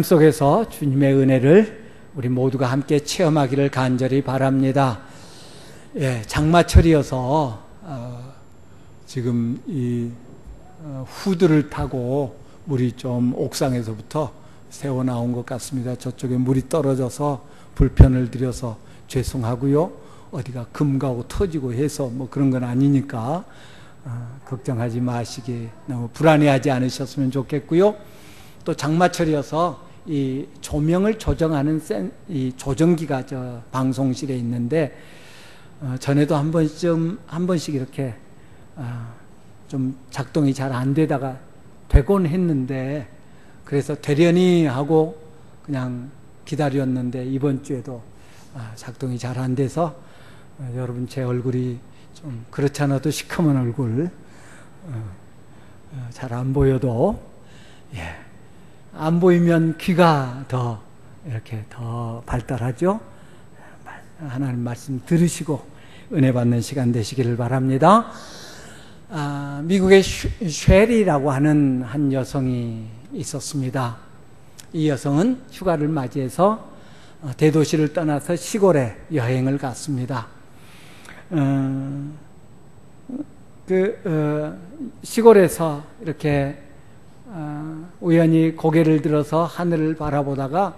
속에서 주님의 은혜를 우리 모두가 함께 체험하기를 간절히 바랍니다. 예, 장마철이어서 지금 이 후드를 타고 물이 좀 옥상에서부터 새어 나온 것 같습니다. 저쪽에 물이 떨어져서 불편을 드려서 죄송하고요. 어디가 금가고 터지고 해서 뭐 그런 건 아니니까 걱정하지 마시기, 너무 불안해하지 않으셨으면 좋겠고요. 또 장마철이어서 이 조명을 조정하는 이 조정기가 저 방송실에 있는데 전에도 한 번씩 이렇게 좀 작동이 잘 안 되다가 되곤 했는데, 그래서 되려니 하고 그냥 기다렸는데 이번 주에도 작동이 잘 안 돼서 여러분 제 얼굴이 좀 그렇지 않아도 시커먼 얼굴 잘 안 보여도, 예, 안 보이면 귀가 더 이렇게 더 발달하죠. 하나님 말씀 들으시고 은혜 받는 시간 되시기를 바랍니다. 미국의 쉐리라고 하는 한 여성이 있었습니다. 이 여성은 휴가를 맞이해서 대도시를 떠나서 시골에 여행을 갔습니다. 시골에서 이렇게 우연히 고개를 들어서 하늘을 바라보다가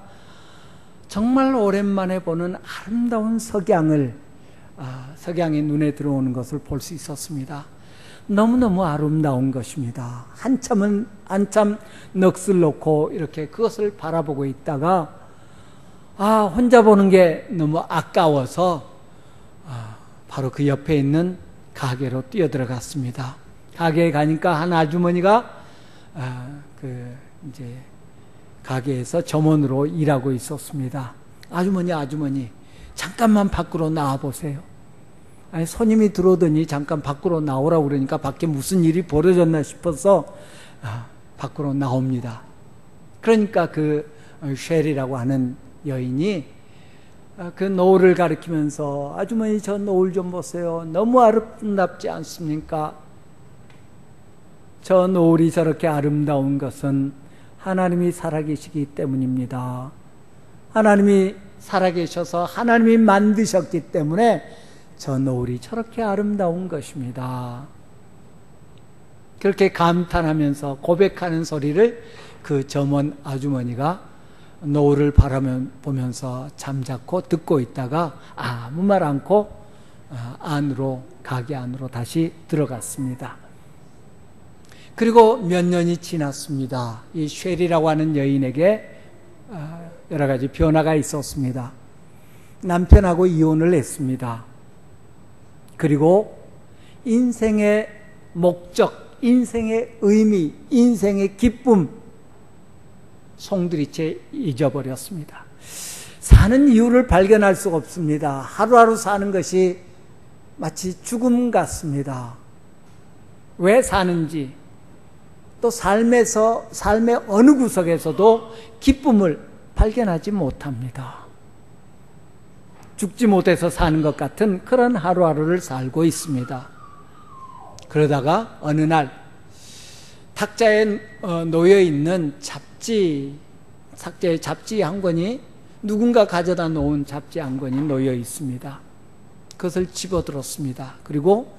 정말 오랜만에 보는 아름다운 석양이 눈에 들어오는 것을 볼 수 있었습니다. 너무너무 아름다운 것입니다. 한참 넋을 놓고 이렇게 그것을 바라보고 있다가 혼자 보는 게 너무 아까워서 바로 그 옆에 있는 가게로 뛰어들어갔습니다. 가게에 가니까 한 아주머니가 이제 가게에서 점원으로 일하고 있었습니다. 아주머니 잠깐만 밖으로 나와 보세요. 아니, 손님이 들어오더니 잠깐 밖으로 나오라고 그러니까 밖에 무슨 일이 벌어졌나 싶어서 밖으로 나옵니다. 그러니까 그 쉘이라고 하는 여인이 그 노을을 가리키면서 아주머니 저 노을 좀 보세요. 너무 아름답지 않습니까? 저 노을이 저렇게 아름다운 것은 하나님이 살아계시기 때문입니다. 하나님이 살아계셔서 하나님이 만드셨기 때문에 저 노을이 저렇게 아름다운 것입니다. 그렇게 감탄하면서 고백하는 소리를 그 점원 아주머니가 노을을 바라보면서 잠자코 듣고 있다가 아무 말 않고 가게 안으로 다시 들어갔습니다. 그리고 몇 년이 지났습니다. 이 쉘이라고 하는 여인에게 여러 가지 변화가 있었습니다. 남편하고 이혼을 했습니다. 그리고 인생의 목적, 인생의 의미, 인생의 기쁨 송두리째 잊어버렸습니다. 사는 이유를 발견할 수가 없습니다. 하루하루 사는 것이 마치 죽음 같습니다. 왜 사는지, 또 삶의 어느 구석에서도 기쁨을 발견하지 못합니다. 죽지 못해서 사는 것 같은 그런 하루하루를 살고 있습니다. 그러다가 어느 날 탁자에 놓여 있는 잡지 한 권이, 누군가 가져다 놓은 잡지 한 권이 놓여 있습니다. 그것을 집어들었습니다. 그리고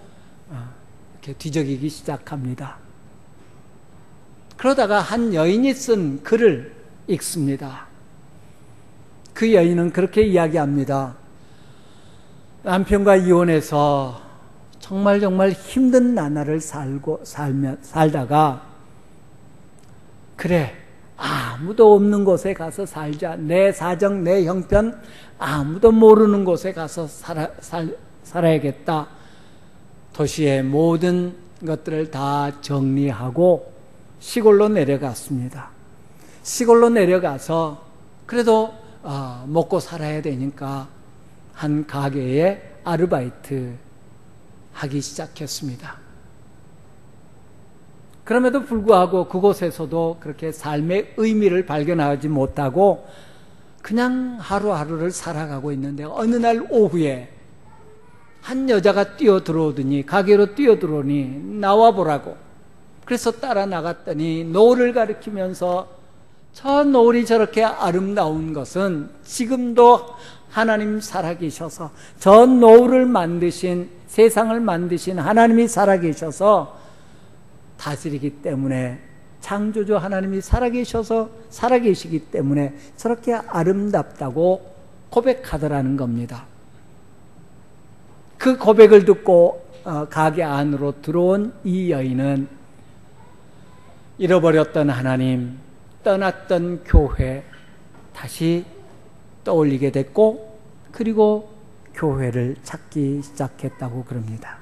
이렇게 뒤적이기 시작합니다. 그러다가 한 여인이 쓴 글을 읽습니다. 그 여인은 그렇게 이야기합니다. 남편과 이혼해서 정말 힘든 나날을 살다가, 그래, 아무도 없는 곳에 가서 살자. 내 사정, 내 형편 아무도 모르는 곳에 가서 살아야겠다. 도시의 모든 것들을 다 정리하고 시골로 내려갔습니다. 시골로 내려가서 그래도 먹고 살아야 되니까 한 가게에 아르바이트 하기 시작했습니다. 그럼에도 불구하고 그곳에서도 그렇게 삶의 의미를 발견하지 못하고 그냥 하루하루를 살아가고 있는데, 어느 날 오후에 한 여자가 가게로 뛰어들어오니 나와보라고. 그래서 따라 나갔더니 노을을 가리키면서 저 노을이 저렇게 아름다운 것은 지금도 하나님 살아계셔서, 저 노을을 만드신, 세상을 만드신 하나님이 살아계셔서 다스리기 때문에, 창조주 하나님이 살아계시기 때문에 저렇게 아름답다고 고백하더라는 겁니다. 그 고백을 듣고 가게 안으로 들어온 이 여인은 잃어버렸던 하나님, 떠났던 교회 다시 떠올리게 됐고, 그리고 교회를 찾기 시작했다고 그럽니다.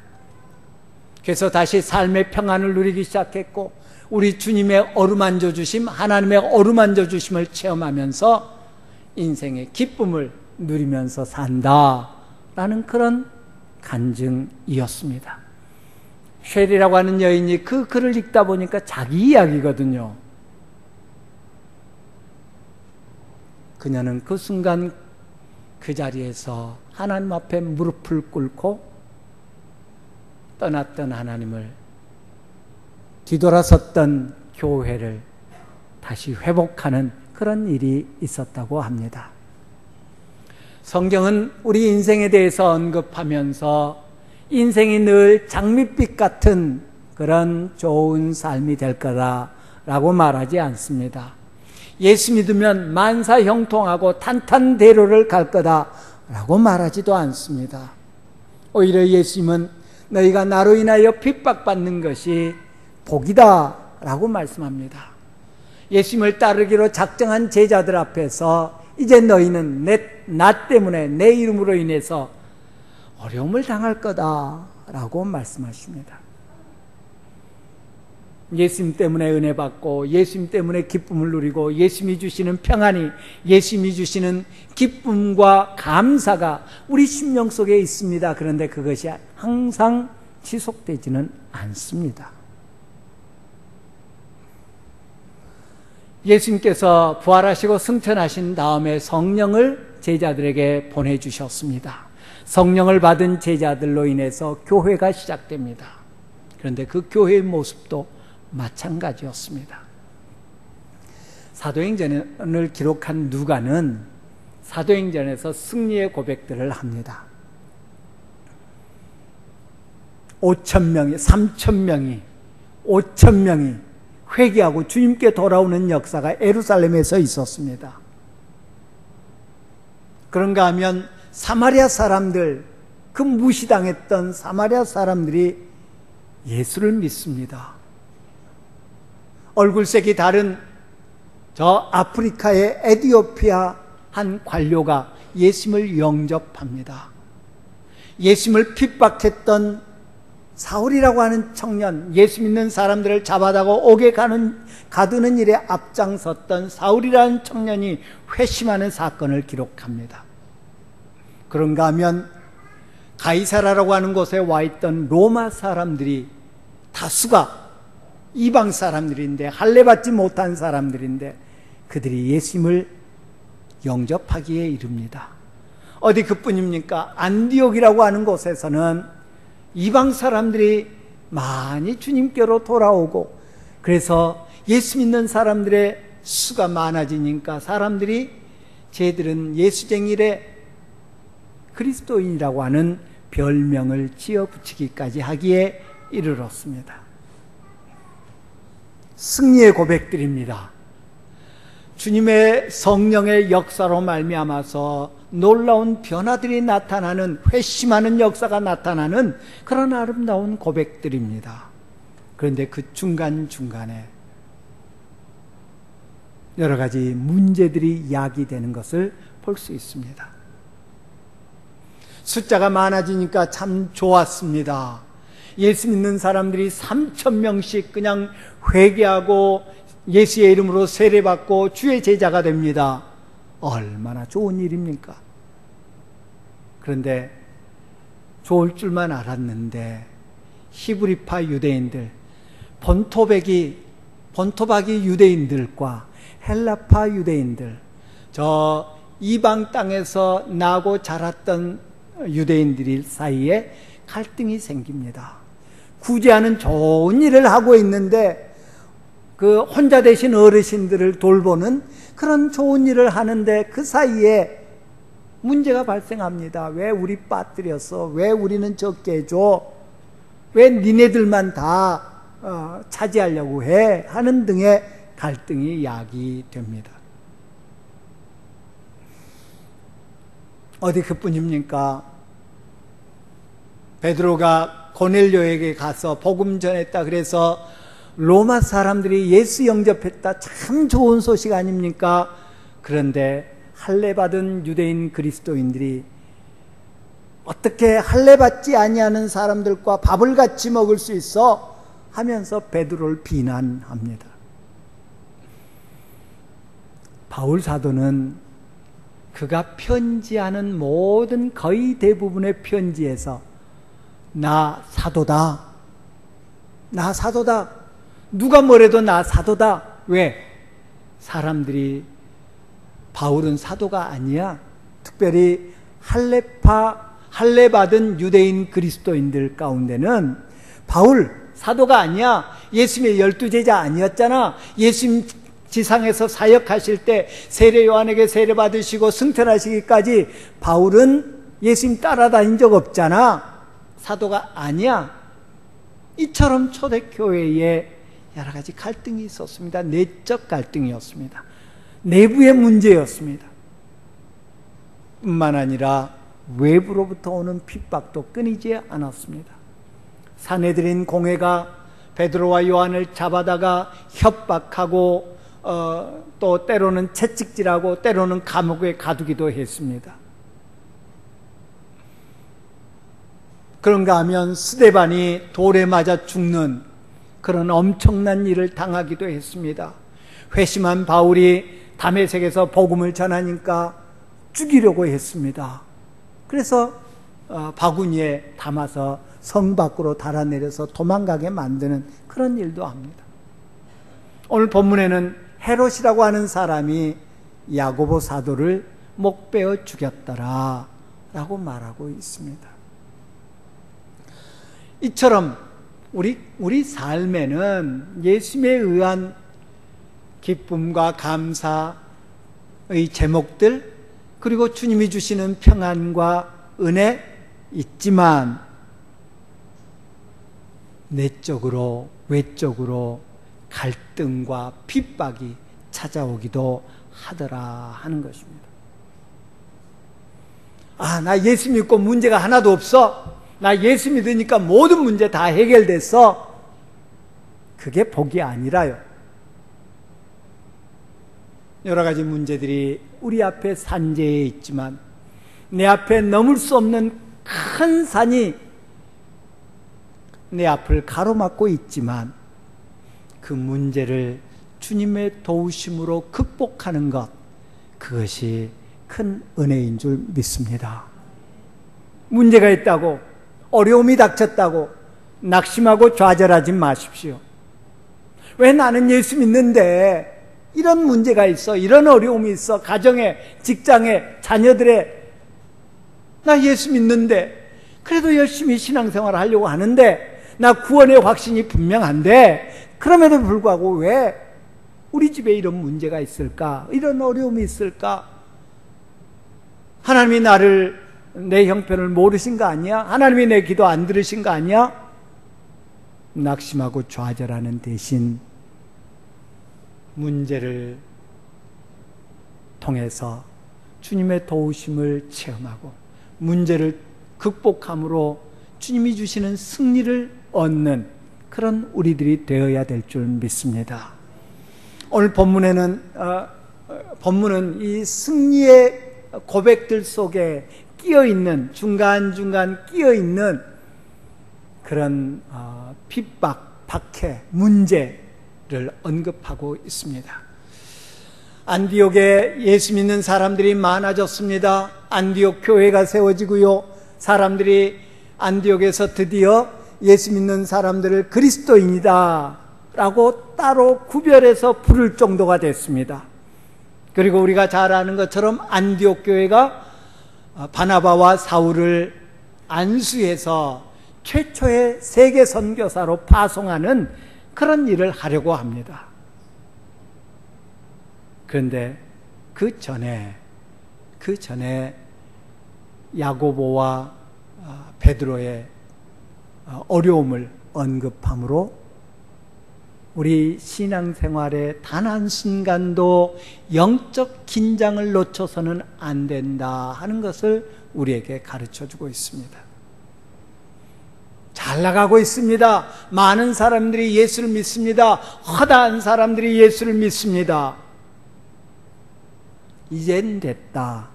그래서 다시 삶의 평안을 누리기 시작했고, 우리 주님의 어루만져 주심, 하나님의 어루만져 주심을 체험하면서 인생의 기쁨을 누리면서 산다라는 그런 간증이었습니다. 쉘이라고 하는 여인이 그 글을 읽다 보니까 자기 이야기거든요. 그녀는 그 순간 그 자리에서 하나님 앞에 무릎을 꿇고 떠났던 하나님을, 뒤돌아섰던 교회를 다시 회복하는 그런 일이 있었다고 합니다. 성경은 우리 인생에 대해서 언급하면서 인생이 늘 장밋빛 같은 그런 좋은 삶이 될 거다라고 말하지 않습니다. 예수 믿으면 만사 형통하고 탄탄대로를 갈 거다라고 말하지도 않습니다. 오히려 예수님은 너희가 나로 인하여 핍박받는 것이 복이다라고 말씀합니다. 예수님을 따르기로 작정한 제자들 앞에서 이제 너희는 나 때문에, 내 이름으로 인해서 어려움을 당할 거다라고 말씀하십니다. 예수님 때문에 은혜 받고, 예수님 때문에 기쁨을 누리고, 예수님이 주시는 평안이, 예수님이 주시는 기쁨과 감사가 우리 심령 속에 있습니다. 그런데 그것이 항상 지속되지는 않습니다. 예수님께서 부활하시고 승천하신 다음에 성령을 제자들에게 보내주셨습니다. 성령을 받은 제자들로 인해서 교회가 시작됩니다. 그런데 그 교회의 모습도 마찬가지였습니다. 사도행전을 기록한 누가는 사도행전에서 승리의 고백들을 합니다. 5,000명이, 3,000명이, 5,000명이 회개하고 주님께 돌아오는 역사가 예루살렘에서 있었습니다. 그런가 하면 사마리아 사람들, 그 무시당했던 사마리아 사람들이 예수를 믿습니다. 얼굴색이 다른 저 아프리카의 에티오피아 한 관료가 예수님을 영접합니다. 예수님을 핍박했던 사울이라고 하는 청년, 예수 믿는 사람들을 잡아다가 옥에 가두는 일에 앞장섰던 사울이라는 청년이 회심하는 사건을 기록합니다. 그런가 하면 가이사라라고 하는 곳에 와 있던 로마 사람들이 다수가 이방 사람들인데, 할례받지 못한 사람들인데 그들이 예수님을 영접하기에 이릅니다. 어디 그뿐입니까? 안디옥이라고 하는 곳에서는 이방 사람들이 많이 주님께로 돌아오고, 그래서 예수 믿는 사람들의 수가 많아지니까 사람들이 쟤들은 예수쟁이래, 그리스도인이라고 하는 별명을 지어 붙이기까지 하기에 이르렀습니다. 승리의 고백들입니다. 주님의 성령의 역사로 말미암아서 놀라운 변화들이 나타나는, 회심하는 역사가 나타나는 그런 아름다운 고백들입니다. 그런데 그 중간중간에 여러 가지 문제들이 야기되는 것을 볼 수 있습니다. 숫자가 많아지니까 참 좋았습니다. 예수 믿는 사람들이 3,000명씩 그냥 회개하고 예수의 이름으로 세례받고 주의 제자가 됩니다. 얼마나 좋은 일입니까? 그런데 좋을 줄만 알았는데 히브리파 유대인들, 본토박이 유대인들과 헬라파 유대인들, 저 이방 땅에서 나고 자랐던 유대인들 사이에 갈등이 생깁니다. 구제하는 좋은 일을 하고 있는데 그 혼자 되신 어르신들을 돌보는 그런 좋은 일을 하는데 그 사이에 문제가 발생합니다. 왜 우리 빠뜨렸어? 왜 우리는 적게 해줘? 왜 니네들만 다 차지하려고 해? 하는 등의 갈등이 야기됩니다. 어디 그뿐입니까? 베드로가 고넬료에게 가서 복음 전했다 그래서 로마 사람들이 예수 영접했다. 참 좋은 소식 아닙니까? 그런데 할례받은 유대인 그리스도인들이 어떻게 할례받지 아니하는 사람들과 밥을 같이 먹을 수 있어? 하면서 베드로를 비난합니다. 바울 사도는 그가 편지하는 모든 거의 대부분의 편지에서 나 사도다. 나 사도다. 누가 뭐래도 나 사도다. 왜? 사람들이 바울은 사도가 아니야. 특별히 할례받은 유대인 그리스도인들 가운데는 바울 사도가 아니야. 예수님의 12제자 아니었잖아. 예수님 지상에서 사역하실 때 세례 요한에게 세례 받으시고 승천하시기까지 바울은 예수님 따라다닌 적 없잖아. 사도가 아니야. 이처럼 초대교회에 여러 가지 갈등이 있었습니다. 내적 갈등이었습니다. 내부의 문제였습니다. 뿐만 아니라 외부로부터 오는 핍박도 끊이지 않았습니다. 사내들인 공회가 베드로와 요한을 잡아다가 협박하고 또 때로는 채찍질하고 때로는 감옥에 가두기도 했습니다. 그런가 하면 스데반이 돌에 맞아 죽는 그런 엄청난 일을 당하기도 했습니다. 회심한 바울이 다메섹에서 복음을 전하니까 죽이려고 했습니다. 그래서 바구니에 담아서 성 밖으로 달아내려서 도망가게 만드는 그런 일도 합니다. 오늘 본문에는 헤롯이라고 하는 사람이 야고보 사도를 목베어 죽였더라 라고 말하고 있습니다. 이처럼 우리 삶에는 예수님에 의한 기쁨과 감사의 제목들, 그리고 주님이 주시는 평안과 은혜 있지만 내적으로 외적으로 갈등과 핍박이 찾아오기도 하더라 하는 것입니다. 나 예수 믿고 문제가 하나도 없어. 나 예수 믿으니까 모든 문제 다 해결됐어. 그게 복이 아니라요. 여러 가지 문제들이 우리 앞에 산재해 있지만 내 앞에 넘을 수 없는 큰 산이 내 앞을 가로막고 있지만 그 문제를 주님의 도우심으로 극복하는 것, 그것이 큰 은혜인 줄 믿습니다. 문제가 있다고, 어려움이 닥쳤다고 낙심하고 좌절하지 마십시오. 왜 나는 예수 믿는데 이런 문제가 있어, 이런 어려움이 있어, 가정에, 직장에, 자녀들에. 나 예수 믿는데 그래도 열심히 신앙생활을 하려고 하는데 나 구원의 확신이 분명한데 그럼에도 불구하고 왜 우리 집에 이런 문제가 있을까? 이런 어려움이 있을까? 하나님이 내 형편을 모르신 거 아니야? 하나님이 내 기도 안 들으신 거 아니야? 낙심하고 좌절하는 대신 문제를 통해서 주님의 도우심을 체험하고 문제를 극복함으로 주님이 주시는 승리를 얻는 그런 우리들이 되어야 될 줄 믿습니다. 오늘 본문은 이 승리의 고백들 속에 끼어있는, 중간중간 끼어있는 그런 핍박, 박해, 문제를 언급하고 있습니다. 안디옥에 예수 믿는 사람들이 많아졌습니다. 안디옥 교회가 세워지고요. 사람들이 안디옥에서 드디어 예수 믿는 사람들을 그리스도인이다 라고 따로 구별해서 부를 정도가 됐습니다. 그리고 우리가 잘 아는 것처럼 안디옥 교회가 바나바와 사울을 안수해서 최초의 세계 선교사로 파송하는 그런 일을 하려고 합니다. 그런데 그 전에 야고보와 베드로의 어려움을 언급함으로 우리 신앙생활의 단 한순간도 영적 긴장을 놓쳐서는 안 된다 하는 것을 우리에게 가르쳐주고 있습니다. 잘 나가고 있습니다. 많은 사람들이 예수를 믿습니다. 허다한 사람들이 예수를 믿습니다. 이젠 됐다.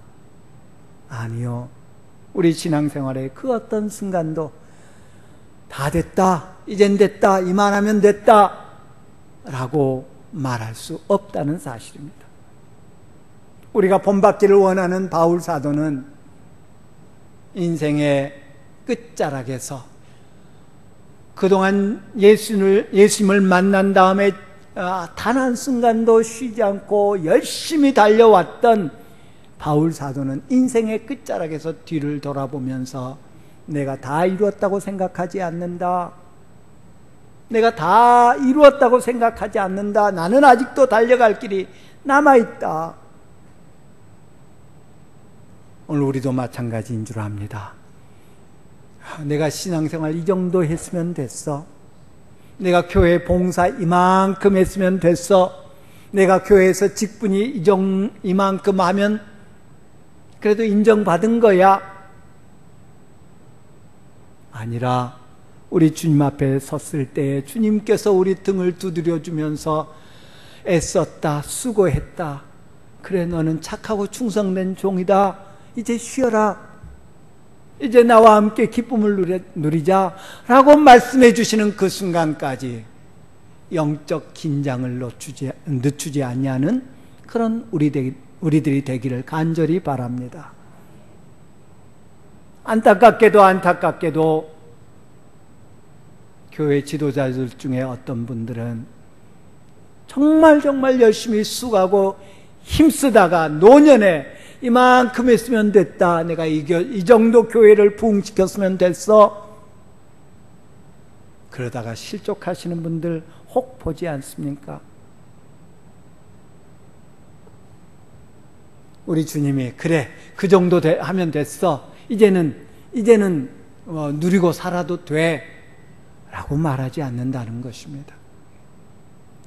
아니요. 우리 신앙생활의 그 어떤 순간도 다 됐다, 이젠 됐다, 이만하면 됐다 라고 말할 수 없다는 사실입니다. 우리가 본받기를 원하는 바울 사도는 인생의 끝자락에서 그동안 예수님을 만난 다음에 단 한순간도 쉬지 않고 열심히 달려왔던 바울 사도는 인생의 끝자락에서 뒤를 돌아보면서 내가 다 이루었다고 생각하지 않는다. 내가 다 이루었다고 생각하지 않는다. 나는 아직도 달려갈 길이 남아있다. 오늘 우리도 마찬가지인 줄 압니다. 내가 신앙생활 이 정도 했으면 됐어. 내가 교회 봉사 이만큼 했으면 됐어. 내가 교회에서 직분이 이만큼 하면 그래도 인정받은 거야. 아니라 우리 주님 앞에 섰을 때 주님께서 우리 등을 두드려 주면서 애썼다, 수고했다. 그래, 너는 착하고 충성된 종이다. 이제 쉬어라. 이제 나와 함께 기쁨을 누리자 라고 말씀해 주시는 그 순간까지 영적 긴장을 늦추지 아니하는 그런 우리들이 되기를 간절히 바랍니다. 안타깝게도 교회 지도자들 중에 어떤 분들은 정말 열심히 수고하고 힘쓰다가 노년에 이만큼 했으면 됐다. 내가 이 정도 교회를 부흥시켰으면 됐어. 그러다가 실족하시는 분들 혹 보지 않습니까? 우리 주님이 그래, 그 정도 하면 됐어. 이제는 누리고 살아도 돼 라고 말하지 않는다는 것입니다.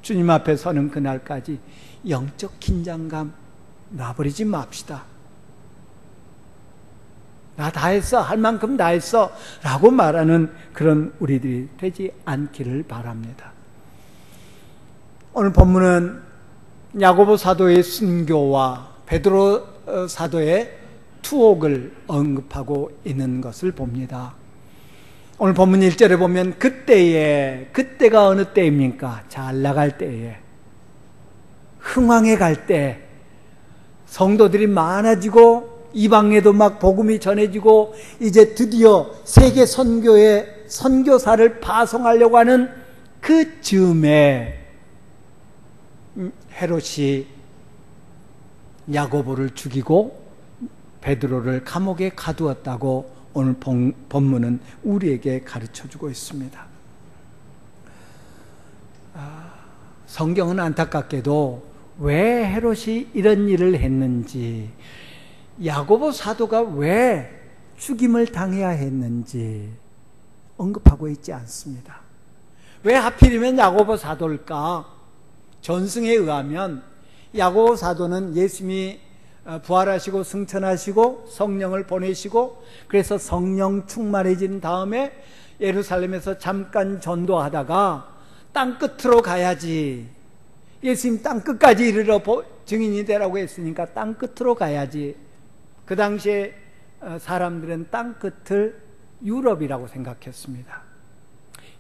주님 앞에 서는 그날까지 영적 긴장감 놔버리지 맙시다. 나 다 했어, 할 만큼 다 했어 라고 말하는 그런 우리들이 되지 않기를 바랍니다. 오늘 본문은 야고보 사도의 순교와 베드로 사도의 투옥을 언급하고 있는 것을 봅니다. 오늘 본문 1절에 보면 그때가 어느 때입니까? 잘 나갈 때에, 흥왕에 갈 때, 성도들이 많아지고 이방에도 막 복음이 전해지고 이제 드디어 세계 선교에 선교사를 파송하려고 하는 그 즈음에 헤롯이 야고보를 죽이고 베드로를 감옥에 가두었다고 오늘 본문은 우리에게 가르쳐주고 있습니다. 성경은 안타깝게도 왜 헤롯이 이런 일을 했는지, 야고보 사도가 왜 죽임을 당해야 했는지 언급하고 있지 않습니다. 왜 하필이면 야고보 사도일까? 전승에 의하면 야고보 사도는 예수님이 부활하시고 승천하시고 성령을 보내시고 그래서 성령 충만해진 다음에 예루살렘에서 잠깐 전도하다가 땅끝으로 가야지, 예수님 땅끝까지 이르러 증인이 되라고 했으니까 땅끝으로 가야지. 그 당시에 사람들은 땅끝을 유럽이라고 생각했습니다.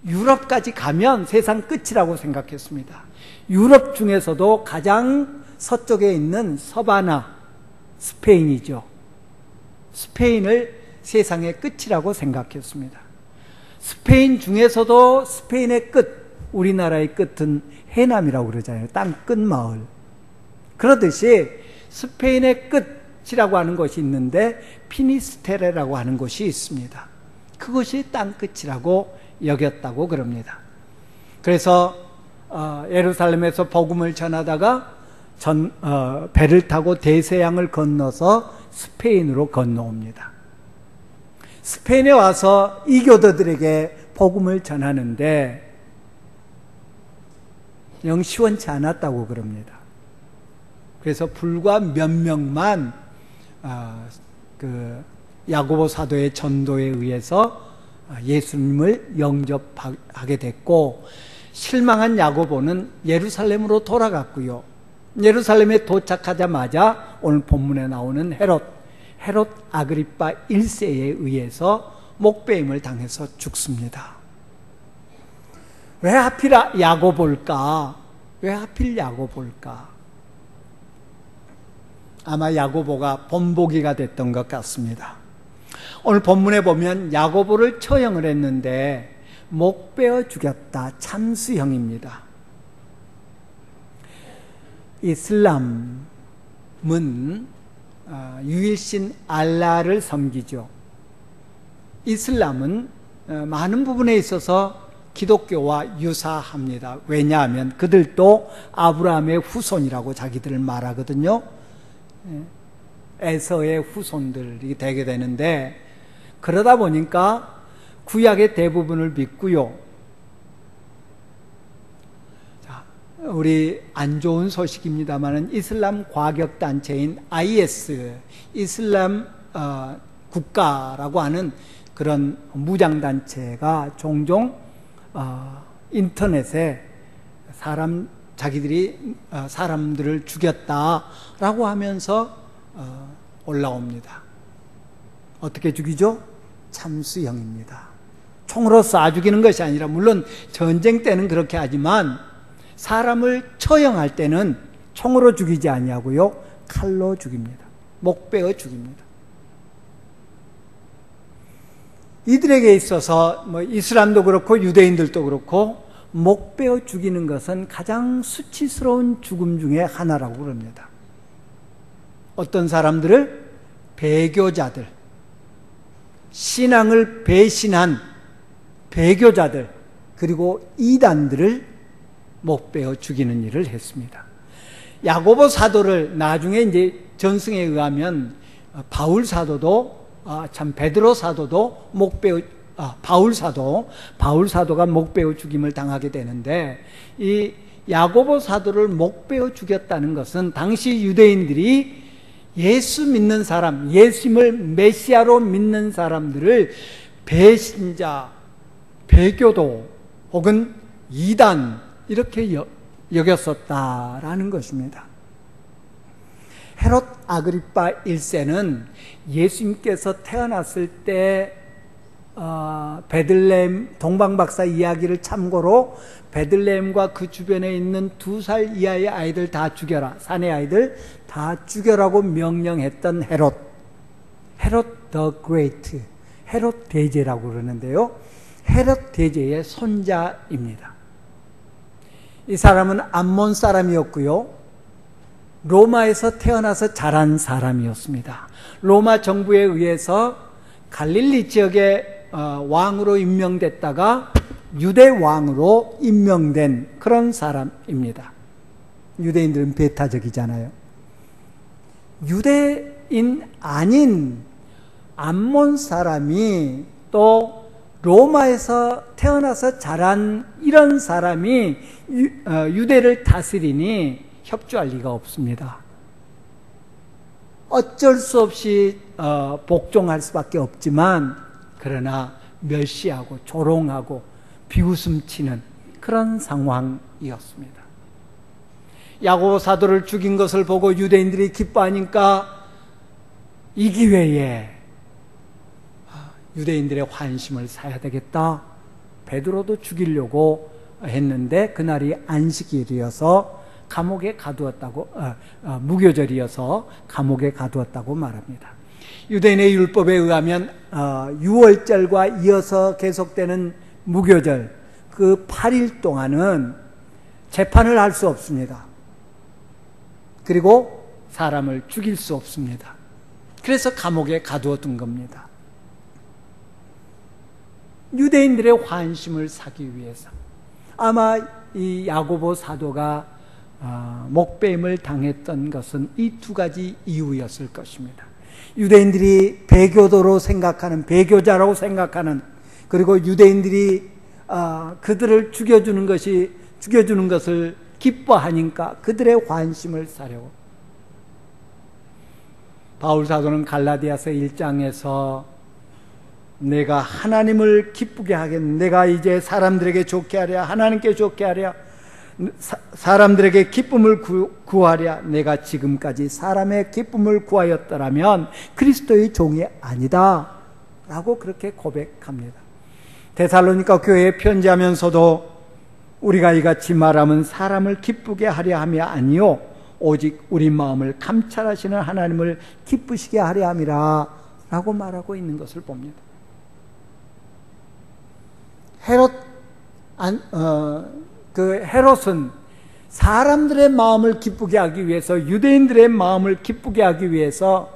유럽까지 가면 세상 끝이라고 생각했습니다. 유럽 중에서도 가장 서쪽에 있는 서바나, 스페인이죠. 스페인을 세상의 끝이라고 생각했습니다. 스페인 중에서도 스페인의 끝, 우리나라의 끝은 해남이라고 그러잖아요. 땅 끝 마을. 그러듯이 스페인의 끝이라고 하는 것이 있는데 피니스테레라고 하는 곳이 있습니다. 그것이 땅 끝이라고 여겼다고 그럽니다. 그래서 예루살렘에서 복음을 전하다가 배를 타고 대서양을 건너서 스페인으로 건너옵니다. 스페인에 와서 이교도들에게 복음을 전하는데 영 시원치 않았다고 그럽니다. 그래서 불과 몇 명만 야고보 사도의 전도에 의해서 예수님을 영접하게 됐고, 실망한 야고보는 예루살렘으로 돌아갔고요. 예루살렘에 도착하자마자 오늘 본문에 나오는 헤롯 아그리파 1세에 의해서 목배임을 당해서 죽습니다. 왜 하필 야고보일까? 왜 하필 야고보일까? 아마 야고보가 본보기가 됐던 것 같습니다. 오늘 본문에 보면 야고보를 처형을 했는데 목베어 죽였다. 참수형입니다. 이슬람은 유일신 알라를 섬기죠. 이슬람은 많은 부분에 있어서 기독교와 유사합니다. 왜냐하면 그들도 아브라함의 후손이라고 자기들을 말하거든요. 에서의 후손들이 되게 되는데, 그러다 보니까 구약의 대부분을 믿고요. 자, 우리 안 좋은 소식입니다만은 이슬람 과격단체인 IS, 이슬람 국가라고 하는 그런 무장단체가 종종 인터넷에 자기들이 사람들을 죽였다라고 하면서 올라옵니다. 어떻게 죽이죠? 참수형입니다. 총으로 쏴 죽이는 것이 아니라, 물론 전쟁 때는 그렇게 하지만 사람을 처형할 때는 총으로 죽이지 아니하고요, 칼로 죽입니다. 목베어 죽입니다. 이들에게 있어서 이슬람도 그렇고 유대인들도 그렇고 목베어 죽이는 것은 가장 수치스러운 죽음 중에 하나라고 그럽니다. 어떤 사람들을? 배교자들, 신앙을 배신한 배교자들, 그리고 이단들을 목베어 죽이는 일을 했습니다. 야고보 사도를 나중에 이제 전승에 의하면 바울 사도도 베드로 사도도 바울 사도가 목베어 죽임을 당하게 되는데, 이 야고보 사도를 목베어 죽였다는 것은 당시 유대인들이 예수 믿는 사람, 예수님을 메시아로 믿는 사람들을 배신자, 배교도 혹은 이단 이렇게 여겼었다라는 것입니다. 헤롯 아그리파 1세는 예수님께서 태어났을 때 베들레헴 동방박사 이야기를 참고로 베들레헴과 그 주변에 있는 2살 이하의 아이들 다 죽여라, 사내 아이들 다 죽여라고 명령했던 헤롯 더 그레이트, 헤롯 대제라고 그러는데요, 헤롯 대제의 손자입니다. 이 사람은 암몬 사람이었고요, 로마에서 태어나서 자란 사람이었습니다. 로마 정부에 의해서 갈릴리 지역의 왕으로 임명됐다가 유대 왕으로 임명된 그런 사람입니다. 유대인들은 배타적이잖아요. 유대인 아닌 암몬 사람이 또 로마에서 태어나서 자란 이런 사람이 유대를 다스리니 협조할 리가 없습니다. 어쩔 수 없이 복종할 수밖에 없지만, 그러나 멸시하고 조롱하고 비웃음치는 그런 상황이었습니다. 야고보 사도를 죽인 것을 보고 유대인들이 기뻐하니까 이 기회에 유대인들의 환심을 사야 되겠다, 베드로도 죽이려고 했는데 그날이 안식일이어서 감옥에 가두었다고, 무교절이어서 감옥에 가두었다고 말합니다. 유대인의 율법에 의하면 6월절과 이어서 계속되는 무교절, 그 8일 동안은 재판을 할 수 없습니다. 그리고 사람을 죽일 수 없습니다. 그래서 감옥에 가두어둔 겁니다. 유대인들의 환심을 사기 위해서. 아마 이 야고보 사도가 목배임을 당했던 것은 이 두 가지 이유였을 것입니다. 유대인들이 배교도로 생각하는, 배교자라고 생각하는, 그리고 유대인들이 그들을 죽여주는 것을 기뻐하니까 그들의 환심을 사려고. 바울 사도는 갈라디아서 1장에서 내가 하나님을 기쁘게 하겠네, 내가 이제 사람들에게 좋게 하랴, 하나님께 좋게 하랴, 사람들에게 기쁨을 구하랴, 내가 지금까지 사람의 기쁨을 구하였더라면 그리스도의 종이 아니다 라고 그렇게 고백합니다. 데살로니가 교회에 편지하면서도 우리가 이같이 말하면 사람을 기쁘게 하려 함이 아니요 오직 우리 마음을 감찰하시는 하나님을 기쁘시게 하려 함이라 라고 말하고 있는 것을 봅니다. 헤롯은 사람들의 마음을 기쁘게 하기 위해서, 유대인들의 마음을 기쁘게 하기 위해서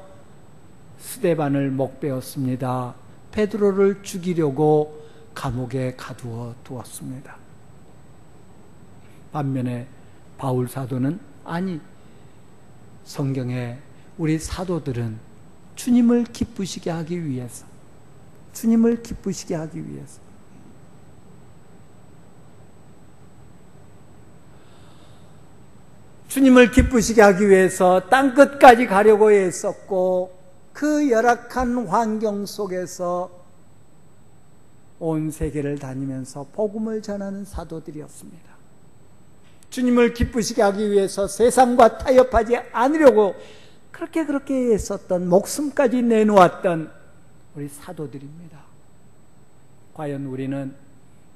스데반을 목베었습니다. 베드로를 죽이려고 감옥에 가두어 두었습니다. 반면에 바울 사도는 아니, 성경에 우리 사도들은 주님을 기쁘시게 하기 위해서, 주님을 기쁘시게 하기 위해서 주님을 기쁘시게 하기 위해서 땅끝까지 가려고 했었고, 그 열악한 환경 속에서 온 세계를 다니면서 복음을 전하는 사도들이었습니다. 주님을 기쁘시게 하기 위해서 세상과 타협하지 않으려고 그렇게 했었던, 목숨까지 내놓았던 우리 사도들입니다. 과연 우리는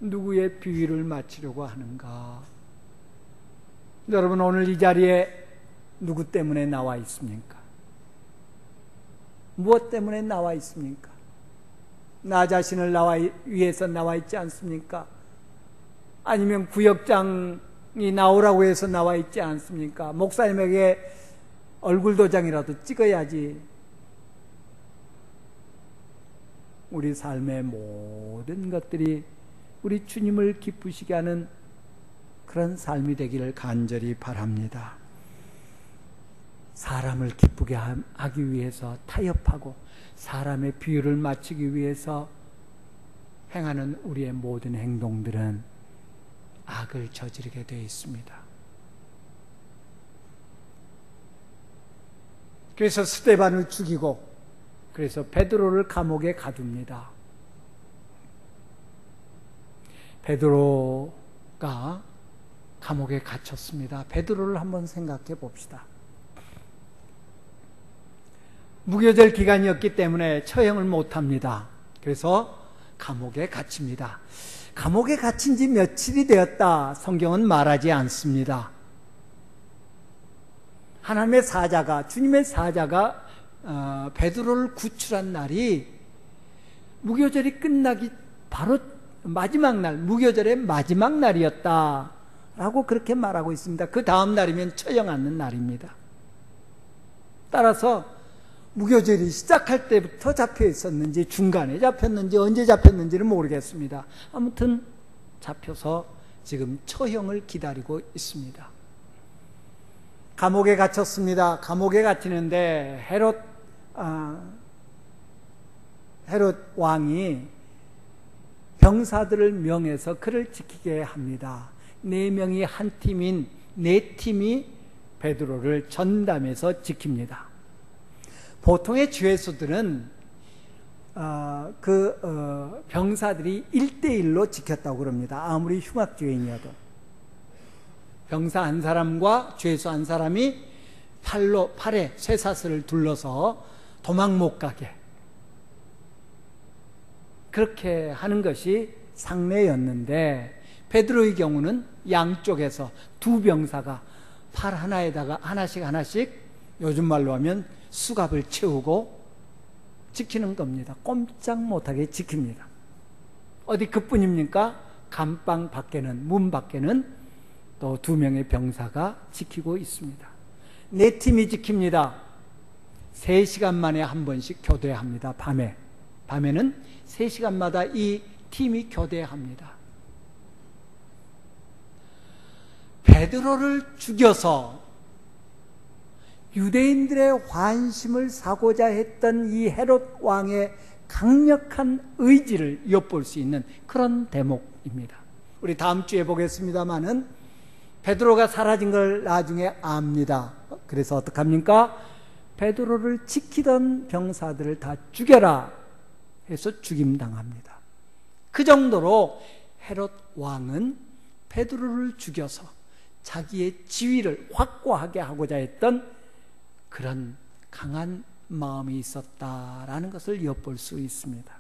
누구의 비위를 맞추려고 하는가? 여러분, 오늘 이 자리에 누구 때문에 나와 있습니까? 무엇 때문에 나와 있습니까? 나 자신을 위해서 나와 있지 않습니까? 아니면 구역장이 나오라고 해서 나와 있지 않습니까? 목사님에게 얼굴 도장이라도 찍어야지. 우리 삶의 모든 것들이 우리 주님을 기쁘시게 하는 그런 삶이 되기를 간절히 바랍니다. 사람을 기쁘게 하기 위해서 타협하고 사람의 비유를 맞추기 위해서 행하는 우리의 모든 행동들은 악을 저지르게 되어 있습니다. 그래서 스데반을 죽이고, 그래서 베드로를 감옥에 가둡니다. 베드로가 감옥에 갇혔습니다. 베드로를 한번 생각해 봅시다. 무교절 기간이었기 때문에 처형을 못합니다. 그래서 감옥에 갇힙니다. 감옥에 갇힌 지 며칠이 되었다, 성경은 말하지 않습니다. 하나님의 사자가, 주님의 사자가 베드로를 구출한 날이 무교절이 끝나기 바로 마지막 날, 무교절의 마지막 날이었다 라고 그렇게 말하고 있습니다. 그 다음 날이면 처형하는 날입니다. 따라서 무교절이 시작할 때부터 잡혀 있었는지, 중간에 잡혔는지, 언제 잡혔는지는 모르겠습니다. 아무튼 잡혀서 지금 처형을 기다리고 있습니다. 감옥에 갇혔습니다. 감옥에 갇히는데 헤롯 왕이 병사들을 명해서 그를 지키게 합니다. 4명이 한 팀인 4팀이 베드로를 전담해서 지킵니다. 보통의 죄수들은 병사들이 1대1로 지켰다고 그럽니다. 아무리 흉악죄인이어도. 병사 한 사람과 죄수 한 사람이 팔에 쇠사슬을 둘러서 도망 못 가게, 그렇게 하는 것이 상례였는데, 베드로의 경우는 양쪽에서 2병사가 팔 하나에다가 하나씩 요즘 말로 하면 수갑을 채우고 지키는 겁니다. 꼼짝 못하게 지킵니다. 어디 그뿐입니까? 감방 밖에는, 문 밖에는 또 2명의 병사가 지키고 있습니다. 4팀이 지킵니다. 3시간 만에 한 번씩 교대합니다. 밤에는 3시간마다 이 팀이 교대합니다. 베드로를 죽여서 유대인들의 환심을 사고자 했던 이 헤롯 왕의 강력한 의지를 엿볼 수 있는 그런 대목입니다. 우리 다음 주에 보겠습니다마는 베드로가 사라진 걸 나중에 압니다. 그래서 어떡합니까? 베드로를 지키던 병사들을 다 죽여라 해서 죽임당합니다. 그 정도로 헤롯 왕은 베드로를 죽여서 자기의 지위를 확고하게 하고자 했던 그런 강한 마음이 있었다라는 것을 엿볼 수 있습니다.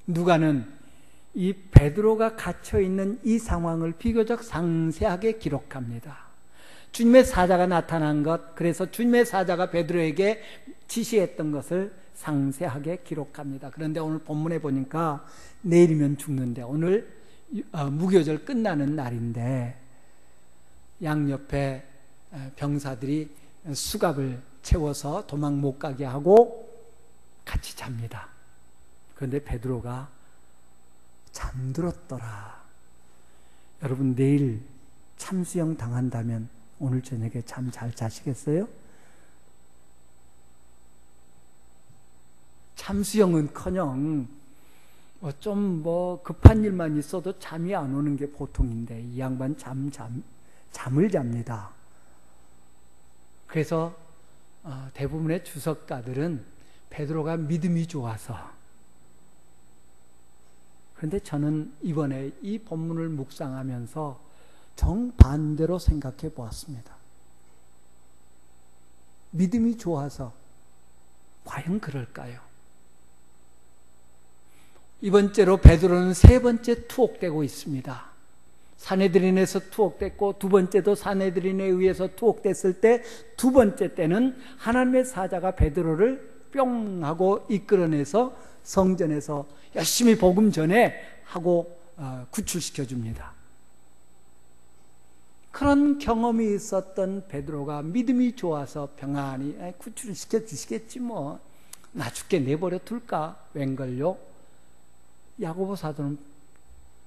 누가는 이 베드로가 갇혀있는 이 상황을 비교적 상세하게 기록합니다. 주님의 사자가 나타난 것, 그래서 주님의 사자가 베드로에게 지시했던 것을 상세하게 기록합니다. 그런데 오늘 본문에 보니까 내일이면 죽는데, 오늘 무교절 끝나는 날인데 양옆에 병사들이 수갑을 채워서 도망 못 가게 하고 같이 잡니다. 그런데 베드로가 잠들었더라. 여러분, 내일 참수형 당한다면 오늘 저녁에 잠 잘 자시겠어요? 참수형은커녕 좀 급한 일만 있어도 잠이 안 오는 게 보통인데 이 양반 잠을 잡니다. 그래서 대부분의 주석가들은 베드로가 믿음이 좋아서, 그런데 저는 이번에 이 본문을 묵상하면서 정반대로 생각해 보았습니다. 믿음이 좋아서 과연 그럴까요? 이번째로 베드로는 세 번째 투옥되고 있습니다. 사내들인에서 투옥됐고, 두 번째도 사내들인에 의해서 투옥됐을 때, 두 번째 때는 하나님의 사자가 베드로를 뿅 하고 이끌어내서 성전에서 열심히 복음 전해 하고 구출시켜 줍니다. 그런 경험이 있었던 베드로가 믿음이 좋아서 평안히 구출시켜 주시겠지 뭐, 나 죽게 내버려 둘까? 웬걸요? 야고보 사도는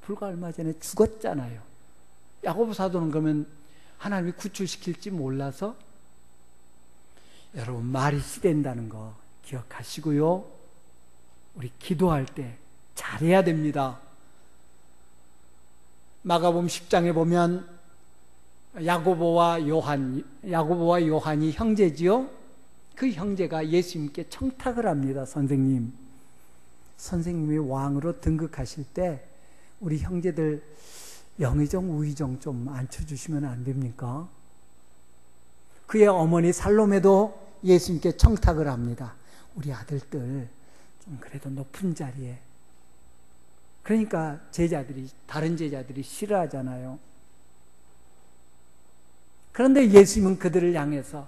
불과 얼마 전에 죽었잖아요. 야고보 사도는 그러면 하나님이 구출시킬지 몰라서? 여러분, 말이 시된다는 거 기억하시고요. 우리 기도할 때 잘해야 됩니다. 마가복음 10장에 보면 야고보와 요한이 형제지요. 그 형제가 예수님께 청탁을 합니다. 선생님이 왕으로 등극하실 때 우리 형제들 영의정, 우의정 좀 앉혀주시면 안 됩니까? 그의 어머니 살로메도 예수님께 청탁을 합니다. 우리 아들들 좀 그래도 높은 자리에. 그러니까 다른 제자들이 싫어하잖아요. 그런데 예수님은 그들을 향해서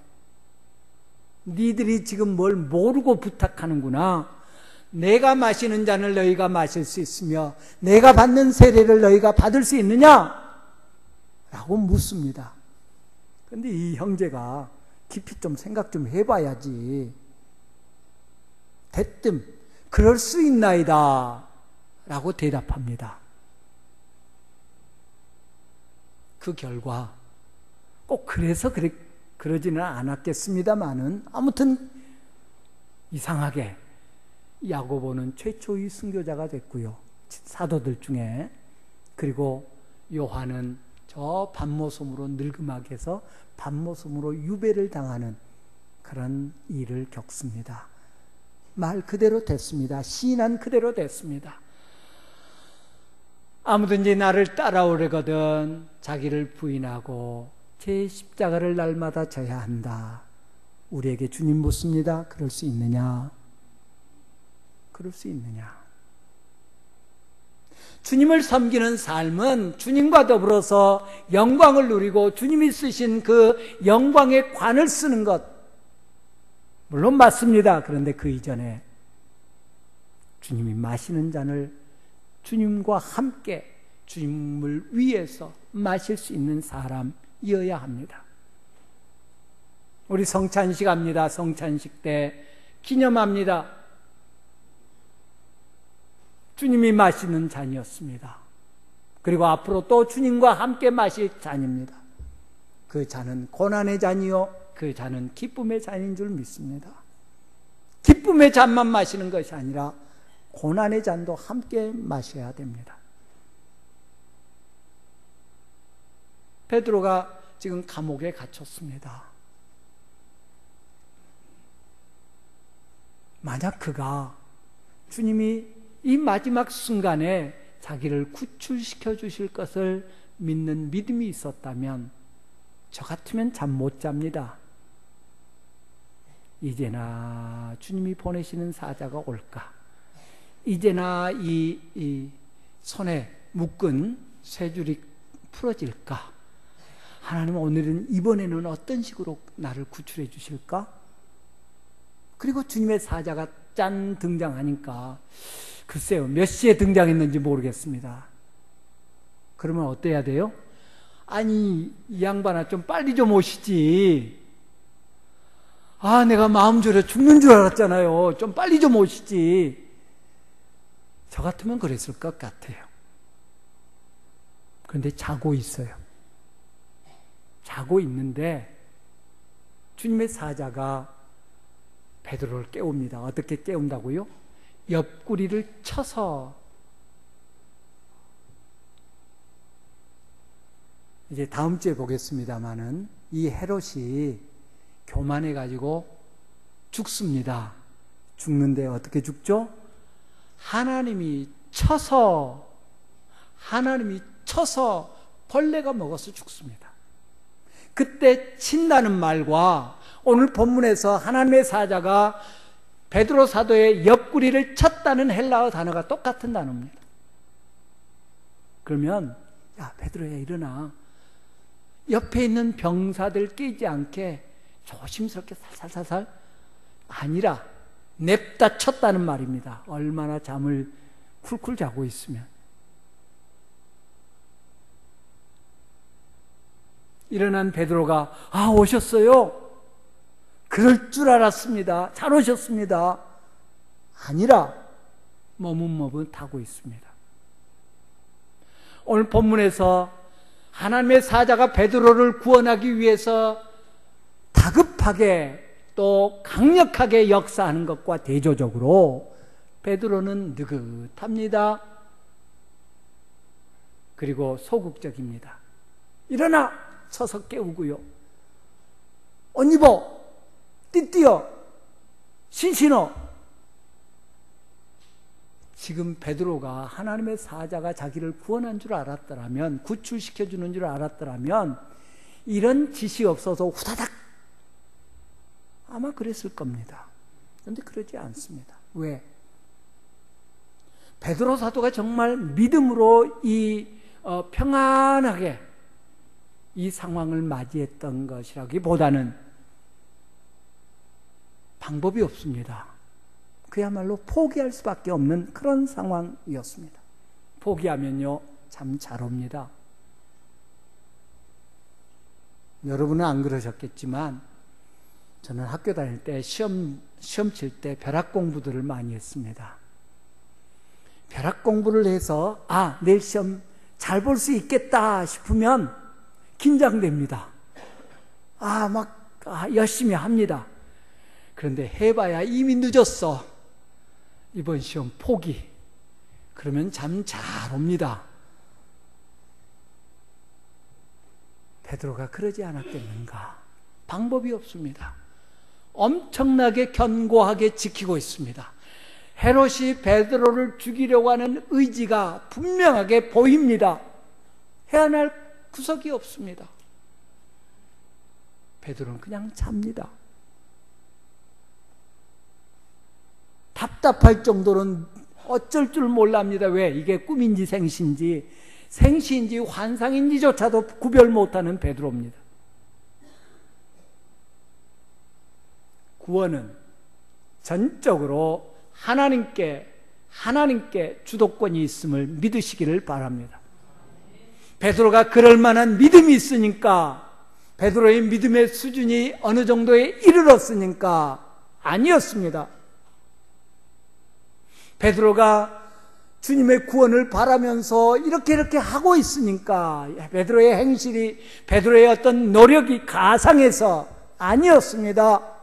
니들이 지금 뭘 모르고 부탁하는구나. 내가 마시는 잔을 너희가 마실 수 있으며 내가 받는 세례를 너희가 받을 수 있느냐? 라고 묻습니다. 그런데 이 형제가 깊이 좀 생각 좀 해봐야지. 대뜸 그럴 수 있나이다 라고 대답합니다. 그 결과 꼭 그래서 그러지는 않았겠습니다마는 아무튼 이상하게 야고보는 최초의 순교자가 됐고요. 사도들 중에. 그리고 요한은 저 밤모섬으로 늙음악에서 밤모섬으로 유배를 당하는 그런 일을 겪습니다. 말 그대로 됐습니다. 시인한 그대로 됐습니다. 아무든지 나를 따라오려거든 자기를 부인하고 제 십자가를 날마다 져야 한다. 우리에게 주님 묻습니다. 그럴 수 있느냐? 그럴 수 있느냐? 주님을 섬기는 삶은 주님과 더불어서 영광을 누리고 주님이 쓰신 그 영광의 관을 쓰는 것, 물론 맞습니다. 그런데 그 이전에 주님이 마시는 잔을 주님과 함께 주님을 위해서 마실 수 있는 사람이어야 합니다. 우리 성찬식 합니다. 성찬식 때 기념합니다. 주님이 마시는 잔이었습니다. 그리고 앞으로 또 주님과 함께 마실 잔입니다. 그 잔은 고난의 잔이요 그 잔은 기쁨의 잔인 줄 믿습니다. 기쁨의 잔만 마시는 것이 아니라 고난의 잔도 함께 마셔야 됩니다. 베드로가 지금 감옥에 갇혔습니다. 만약 그가 주님이 이 마지막 순간에 자기를 구출시켜 주실 것을 믿는 믿음이 있었다면 저 같으면 잠 못 잡니다. 이제나 주님이 보내시는 사자가 올까? 이제나 이 손에 묶은 쇠줄이 풀어질까? 하나님 오늘은 이번에는 어떤 식으로 나를 구출해 주실까? 그리고 주님의 사자가 짠 등장하니까 글쎄요 몇 시에 등장했는지 모르겠습니다. 그러면 어때야 돼요? 아니 이 양반아 좀 빨리 좀 오시지. 아 내가 마음 졸여 죽는 줄 알았잖아요. 좀 빨리 좀 오시지. 저 같으면 그랬을 것 같아요. 그런데 자고 있어요. 자고 있는데 주님의 사자가 베드로를 깨웁니다. 어떻게 깨운다고요? 옆구리를 쳐서. 이제 다음 주에 보겠습니다마는 이 헤롯이 교만해가지고 죽습니다. 죽는데 어떻게 죽죠? 하나님이 쳐서 벌레가 먹어서 죽습니다. 그때 친다는 말과 오늘 본문에서 하나님의 사자가 베드로 사도의 옆구리를 쳤다는 헬라어 단어가 똑같은 단어입니다. 그러면 야 베드로야 일어나. 옆에 있는 병사들 깨지 않게 조심스럽게 살살살살 아니라 냅다 쳤다는 말입니다. 얼마나 잠을 쿨쿨 자고 있으면. 일어난 베드로가 아 오셨어요? 그럴 줄 알았습니다. 잘 오셨습니다. 아니라 머뭇머뭇하고 있습니다. 오늘 본문에서 하나님의 사자가 베드로를 구원하기 위해서 다급하게 또 강력하게 역사하는 것과 대조적으로 베드로는 느긋합니다. 그리고 소극적입니다. 일어나! 쳐서 깨우고요. 옷 입어! 띠띠어! 신신어! 지금 베드로가 하나님의 사자가 자기를 구원한 줄 알았더라면, 구출시켜주는 줄 알았더라면 이런 지시 없어서 후다닥 아마 그랬을 겁니다. 그런데 그러지 않습니다. 왜? 베드로 사도가 정말 믿음으로 평안하게 이 상황을 맞이했던 것이라기보다는 방법이 없습니다. 그야말로 포기할 수밖에 없는 그런 상황이었습니다. 포기하면요 잠 잘 옵니다. 여러분은 안 그러셨겠지만 저는 학교 다닐 때 시험 칠 때 벼락 공부들을 많이 했습니다. 벼락 공부를 해서 내일 시험 잘 볼 수 있겠다 싶으면 긴장됩니다. 열심히 합니다. 그런데 해봐야 이미 늦었어. 이번 시험 포기. 그러면 잠 잘 옵니다. 베드로가 그러지 않았겠는가? 방법이 없습니다. 엄청나게 견고하게 지키고 있습니다. 헤롯이 베드로를 죽이려고 하는 의지가 분명하게 보입니다. 해안할 구석이 없습니다. 베드로는 그냥 잡니다. 답답할 정도로는 어쩔 줄 몰랍니다. 왜? 이게 꿈인지 생시인지 환상인지조차도 구별 못하는 베드로입니다. 구원은 전적으로 하나님께 주도권이 있음을 믿으시기를 바랍니다. 베드로가 그럴 만한 믿음이 있으니까, 베드로의 믿음의 수준이 어느 정도에 이르렀으니까 아니었습니다. 베드로가 주님의 구원을 바라면서 이렇게 하고 있으니까 베드로의 행실이, 베드로의 어떤 노력이 가상해서 아니었습니다.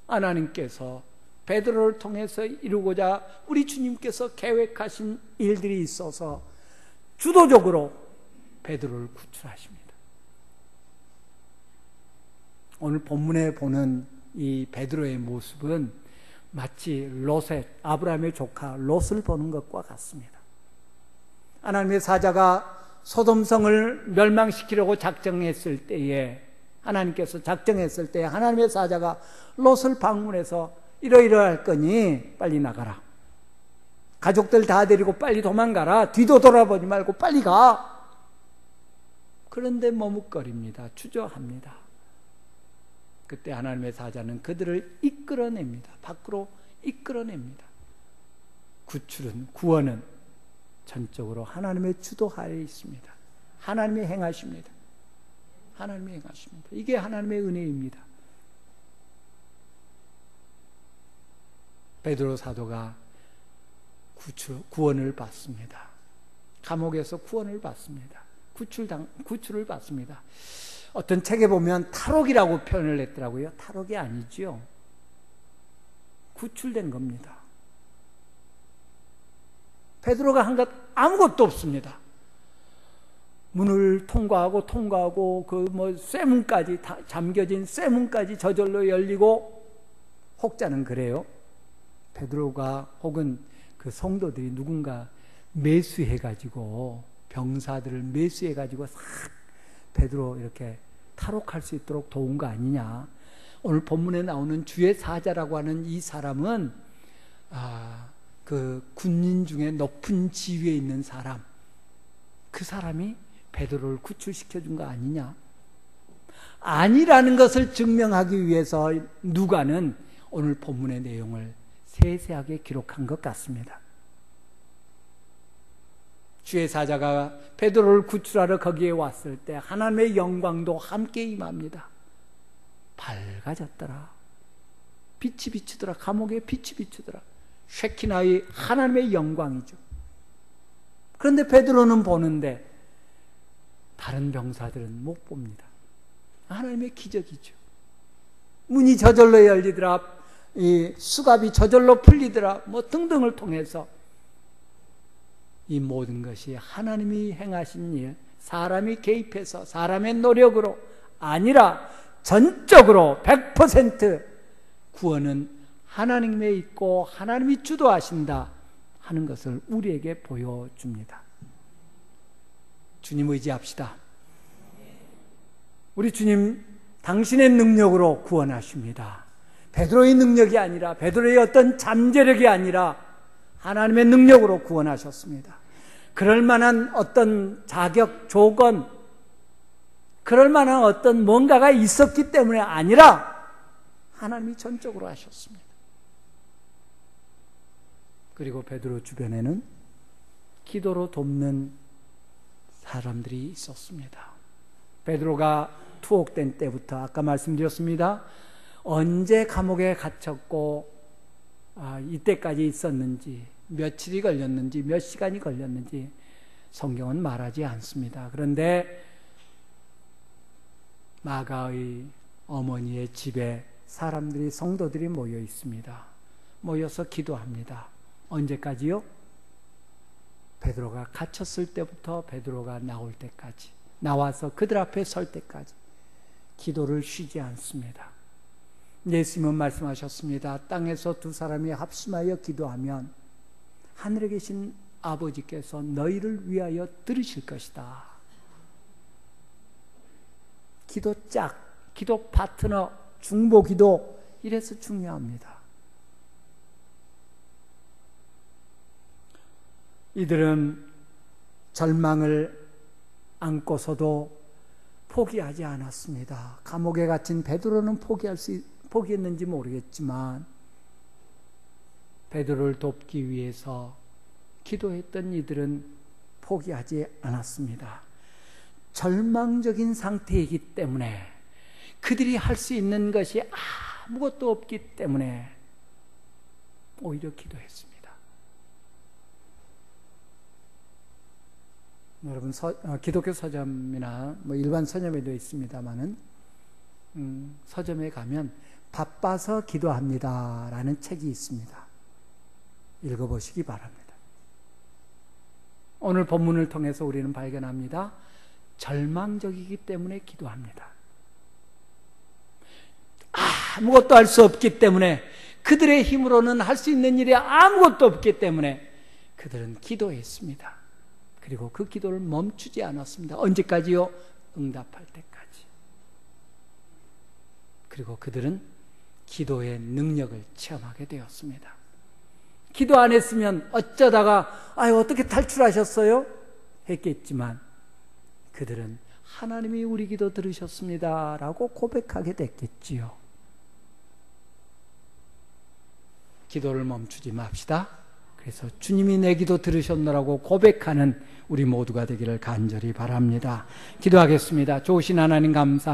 하나님께서 베드로를 통해서 이루고자 우리 주님께서 계획하신 일들이 있어서 주도적으로 베드로를 구출하십니다. 오늘 본문에 보는 이 베드로의 모습은 마치 롯의, 아브라함의 조카 롯을 보는 것과 같습니다. 하나님의 사자가 소돔성을 멸망시키려고 작정했을 때에, 하나님께서 작정했을 때 하나님의 사자가 롯을 방문해서 이러이러할 거니 빨리 나가라, 가족들 다 데리고 빨리 도망가라, 뒤도 돌아보지 말고 빨리 가. 그런데 머뭇거립니다. 주저합니다. 그때 하나님의 사자는 그들을 이끌어냅니다. 밖으로 이끌어냅니다. 구원은 전적으로 하나님의 주도하에 있습니다. 하나님이 행하십니다. 하나님이 행하십니다. 이게 하나님의 은혜입니다. 베드로 사도가 구원을 받습니다. 감옥에서 구원을 받습니다. 구출을 받습니다. 어떤 책에 보면 탈옥이라고 표현을 했더라고요. 탈옥이 아니죠. 구출된 겁니다. 베드로가 한 것 아무것도 없습니다. 문을 통과하고 그 쇠문까지, 잠겨진 쇠문까지 저절로 열리고, 혹자는 그래요. 베드로가 혹은 그 성도들이 누군가 매수해가지고, 병사들을 매수해가지고 싹 베드로 이렇게 탈옥할 수 있도록 도운 거 아니냐. 오늘 본문에 나오는 주의 사자라고 하는 이 사람은 그 군인 중에 높은 지위에 있는 사람, 그 사람이 베드로를 구출시켜 준 거 아니냐. 아니라는 것을 증명하기 위해서 누가는 오늘 본문의 내용을 세세하게 기록한 것 같습니다. 주의 사자가 베드로를 구출하러 거기에 왔을 때 하나님의 영광도 함께 임합니다. 밝아졌더라. 빛이 비추더라. 감옥에 빛이 비추더라. 쉐키나의 하나님의 영광이죠. 그런데 베드로는 보는데 다른 병사들은 못 봅니다. 하나님의 기적이죠. 문이 저절로 열리더라. 이 수갑이 저절로 풀리더라. 등등을 통해서 이 모든 것이 하나님이 행하신 일, 사람이 개입해서 사람의 노력으로 아니라 전적으로 100% 구원은 하나님에 있고 하나님이 주도하신다 하는 것을 우리에게 보여줍니다. 주님 의지합시다. 우리 주님, 당신의 능력으로 구원하십니다. 베드로의 능력이 아니라, 베드로의 어떤 잠재력이 아니라 하나님의 능력으로 구원하셨습니다. 그럴 만한 어떤 자격, 조건, 그럴 만한 어떤 뭔가가 있었기 때문에 아니라 하나님이 전적으로 하셨습니다. 그리고 베드로 주변에는 기도로 돕는 사람들이 있었습니다. 베드로가 투옥된 때부터 아까 말씀드렸습니다. 언제 감옥에 갇혔고 이때까지 있었는지, 며칠이 걸렸는지, 몇 시간이 걸렸는지 성경은 말하지 않습니다. 그런데 마가의 어머니의 집에 사람들이, 성도들이 모여 있습니다. 모여서 기도합니다. 언제까지요? 베드로가 갇혔을 때부터 베드로가 나올 때까지, 나와서 그들 앞에 설 때까지 기도를 쉬지 않습니다. 예수님은 말씀하셨습니다. 땅에서 두 사람이 합심하여 기도하면 하늘에 계신 아버지께서 너희를 위하여 들으실 것이다. 기도 짝, 기도 파트너, 중보 기도, 이래서 중요합니다. 이들은 절망을 안고서도 포기하지 않았습니다. 감옥에 갇힌 베드로는 포기했는지 모르겠지만 베드로를 돕기 위해서 기도했던 이들은 포기하지 않았습니다. 절망적인 상태이기 때문에, 그들이 할 수 있는 것이 아무것도 없기 때문에 오히려 기도했습니다. 여러분 기독교 서점이나 뭐 일반 서점에도 있습니다만은 서점에 가면 바빠서 기도합니다라는 책이 있습니다. 읽어보시기 바랍니다. 오늘 본문을 통해서 우리는 발견합니다. 절망적이기 때문에 기도합니다. 아무것도 할 수 없기 때문에, 그들의 힘으로는 할 수 있는 일이 아무것도 없기 때문에 그들은 기도했습니다. 그리고 그 기도를 멈추지 않았습니다. 언제까지요? 응답할 때까지. 그리고 그들은 기도의 능력을 체험하게 되었습니다. 기도 안 했으면 어쩌다가 어떻게 탈출하셨어요? 했겠지만 그들은 하나님이 우리 기도 들으셨습니다 라고 고백하게 됐겠지요. 기도를 멈추지 맙시다. 그래서 주님이 내 기도 들으셨노라고 고백하는 우리 모두가 되기를 간절히 바랍니다. 기도하겠습니다. 좋으신 하나님 감사합니다.